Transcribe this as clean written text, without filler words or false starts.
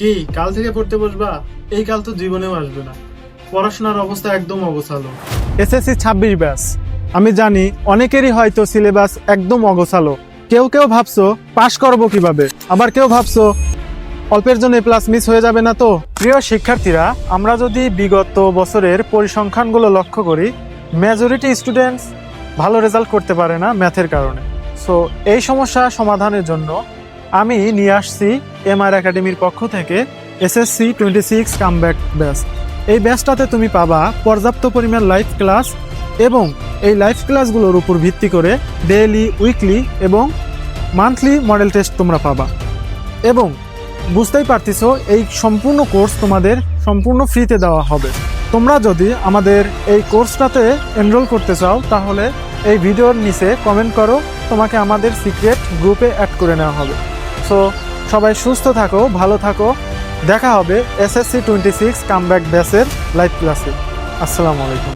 কি কাল থেকে পড়তে বসবা? এই কাল তো জীবনেও আসবে না। পড়াশোনার অবস্থা একদম অগোছালো। SSC 26 batch. আমি জানি অনেকেরই হয়তো সিলেবাস একদম অগোছালো। কেউ কেউ ভাবছো পাশ করবো কিভাবে, আবার কেউ ভাবছো অল্পের জন্য প্লাস মিস হয়ে যাবে না। তো প্রিয় শিক্ষার্থীরা, আমরা যদি বিগত বছরের পরিসংখ্যানগুলো লক্ষ্য করি, মেজরিটি স্টুডেন্টস ভালো রেজাল্ট করতে পারে না ম্যাথের কারণে। সো এই সমস্যা সমাধানের জন্য আমি নিয়ে আসছি এমআর একাডেমির পক্ষ থেকে এসএসসি 26 কামব্যাক ব্যাচ। এই ব্যাচটাতে তুমি পাবা পর্যাপ্ত পরিমাণ লাইভ ক্লাস এবং এই লাইভ ক্লাসগুলোর উপর ভিত্তি করে ডেইলি, উইকলি এবং মান্থলি মডেল টেস্ট তোমরা পাবা। এবং বুঝতেই পারতেছো, এই সম্পূর্ণ কোর্স তোমাদের সম্পূর্ণ ফ্রিতে দেওয়া হবে। তোমরা যদি আমাদের এই কোর্সটাতে এনরোল করতে চাও তাহলে এই ভিডিওর নিচে কমেন্ট করো, তোমাকে আমাদের সিক্রেট গ্রুপে অ্যাড করে নেওয়া হবে। সো সবাই সুস্থ থাকো, ভালো থাকো। দেখা হবে এসএসসি 26 কামব্যাক ব্যাচের লাইভ ক্লাসে। আসসালামু আলাইকুম।